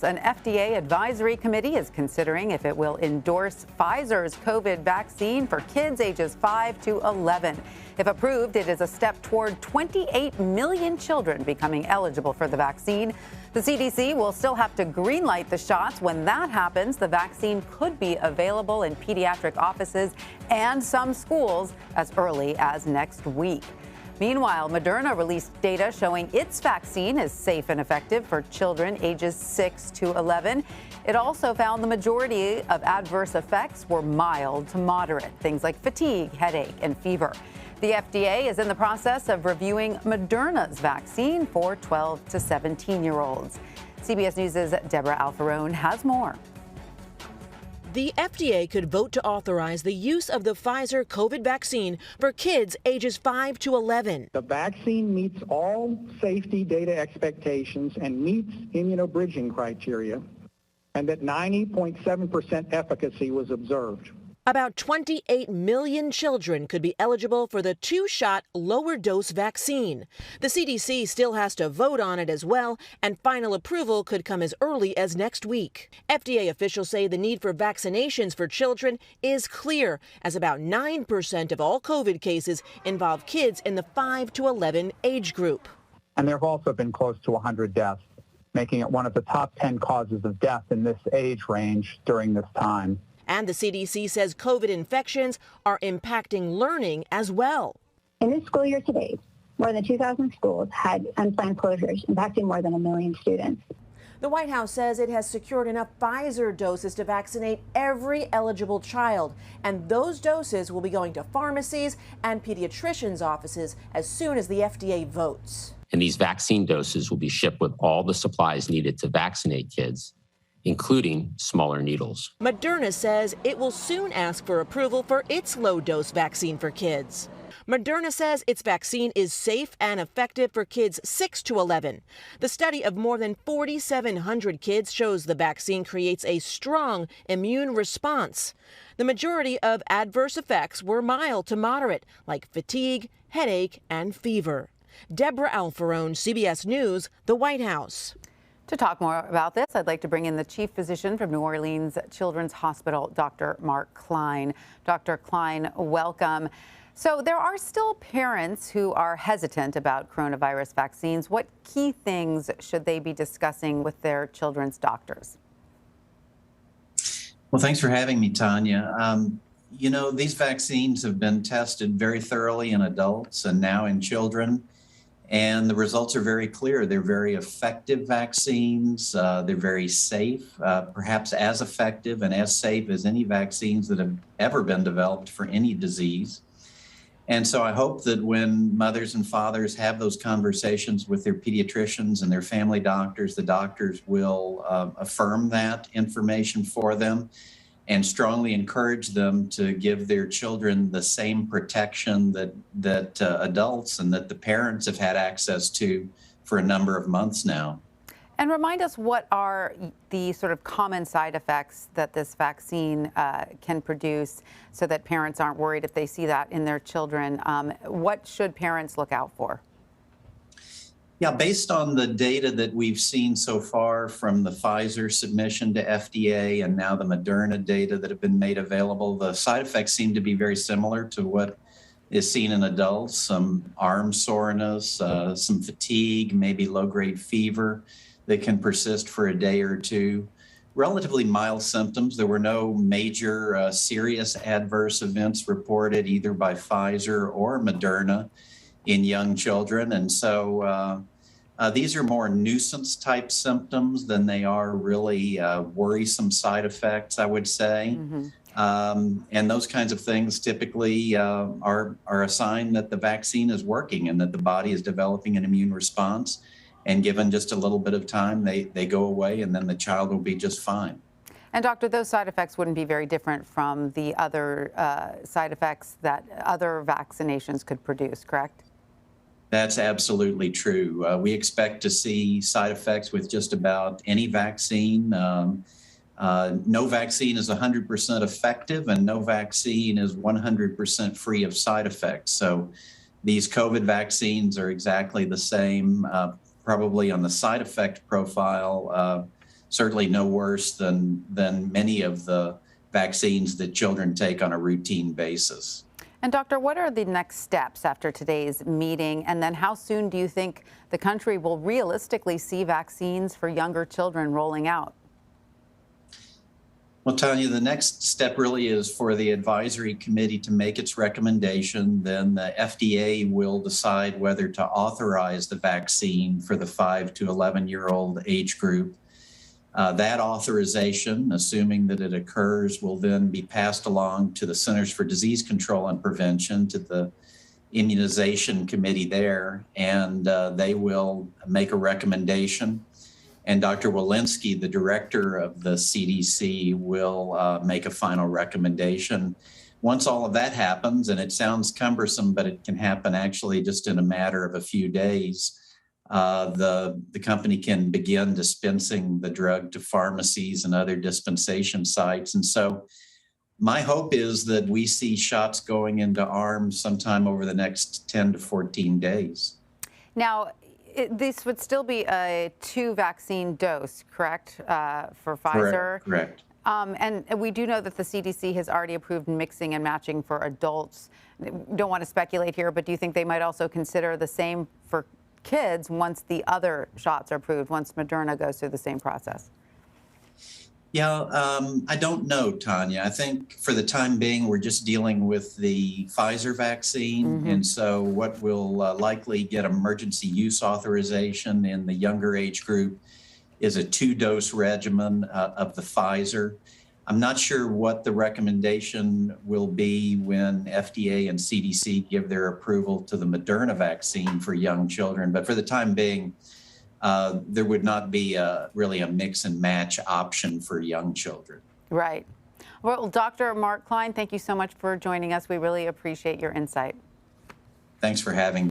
An FDA advisory committee is considering if it will endorse Pfizer's COVID vaccine for kids ages 5 to 11. If approved, it is a step toward 28 million children becoming eligible for the vaccine. The CDC will still have to greenlight the shots. When that happens, the vaccine could be available in pediatric offices and some schools as early as next week. Meanwhile, Moderna released data showing its vaccine is safe and effective for children ages 6 to 11. It also found the majority of adverse effects were mild to moderate, things like fatigue, headache, and fever. The FDA is in the process of reviewing Moderna's vaccine for 12 to 17-year-olds. CBS News' Deborah Alfarone has more. The FDA could vote to authorize the use of the Pfizer COVID vaccine for kids ages 5 to 11. The vaccine meets all safety data expectations and meets immunobridging criteria, and that 90.7% efficacy was observed. About 28 million children could be eligible for the two-shot lower dose vaccine. The CDC still has to vote on it as well, and final approval could come as early as next week. FDA officials say the need for vaccinations for children is clear, as about 9% of all COVID cases involve kids in the 5 to 11 age group. And there have also been close to 100 deaths, making it one of the top 10 causes of death in this age range during this time. And the CDC says COVID infections are impacting learning as well. In this school year to date, more than 2,000 schools had unplanned closures, impacting more than 1 million students. The White House says it has secured enough Pfizer doses to vaccinate every eligible child, and those doses will be going to pharmacies and pediatricians' offices as soon as the FDA votes. And these vaccine doses will be shipped with all the supplies needed to vaccinate kids, including smaller needles. Moderna says it will soon ask for approval for its low-dose vaccine for kids. Moderna says its vaccine is safe and effective for kids 6 to 11. The study of more than 4,700 kids shows the vaccine creates a strong immune response. The majority of adverse effects were mild to moderate, like fatigue, headache, and fever. Deborah Alfarone, CBS News, the White House. To talk more about this, I'd like to bring in the chief physician from New Orleans Children's Hospital, Dr. Mark Kline. Dr. Kline, welcome. So there are still parents who are hesitant about coronavirus vaccines. What key things should they be discussing with their children's doctors? Well, thanks for having me, Tanya. These vaccines have been tested very thoroughly in adults and now in children. And the results are very clear. They're very effective vaccines. They're very safe, perhaps as effective and as safe as any vaccines that have ever been developed for any disease. And so I hope that when mothers and fathers have those conversations with their pediatricians and their family doctors, the doctors will affirm that information for them and strongly encourage them to give their children the same protection that adults and that the parents have had access to for a number of months now. And remind us, what are the sort of common side effects that this vaccine can produce so that parents aren't worried if they see that in their children? What should parents look out for? Yeah, based on the data that we've seen so far from the Pfizer submission to FDA and now the Moderna data that have been made available, the side effects seem to be very similar to what is seen in adults. Some arm soreness, some fatigue, maybe low-grade fever that can persist for a day or two. Relatively mild symptoms. There were no major serious adverse events reported either by Pfizer or Moderna in young children. And so these are more nuisance type symptoms than they are really worrisome side effects, I would say. Mm-hmm. And those kinds of things typically are a sign that the vaccine is working and that the body is developing an immune response. And given just a little bit of time, they go away and then the child will be just fine. And doctor, those side effects wouldn't be very different from the other side effects that other vaccinations could produce, correct? That's absolutely true. We expect to see side effects with just about any vaccine. No vaccine is 100% effective and no vaccine is 100% free of side effects. So these COVID vaccines are exactly the same, probably on the side effect profile. certainly no worse than many of the vaccines that children take on a routine basis. And Doctor, what are the next steps after today's meeting? And then how soon do you think the country will realistically see vaccines for younger children rolling out? Well, Tanya, the next step really is for the advisory committee to make its recommendation. Then the FDA will decide whether to authorize the vaccine for the 5 to 11-year-old age group. That authorization, assuming that it occurs, will then be passed along to the Centers for Disease Control and Prevention, to the immunization committee there, and they will make a recommendation. And Dr. Walensky, the director of the CDC, will make a final recommendation. Once all of that happens, and it sounds cumbersome, but it can happen actually just in a matter of a few days, the company can begin dispensing the drug to pharmacies and other dispensation sites. And so my hope is that we see shots going into arms sometime over the next 10 to 14 days. Now, this would still be a 2-vaccine dose, correct, for Pfizer? Correct. And we do know that the CDC has already approved mixing and matching for adults. Don't want to speculate here, but do you think they might also consider the same for kids once the other shots are approved, once Moderna goes through the same process? Yeah, I don't know, Tanya. I think for the time being, we're just dealing with the Pfizer vaccine. And so what will likely get emergency use authorization in the younger age group is a 2-dose regimen of the Pfizer. I'm not sure what the recommendation will be when FDA and CDC give their approval to the Moderna vaccine for young children. But for the time being, there would not be really a mix and match option for young children. Right. Well, Dr. Mark Kline, thank you so much for joining us. We really appreciate your insight. Thanks for having me.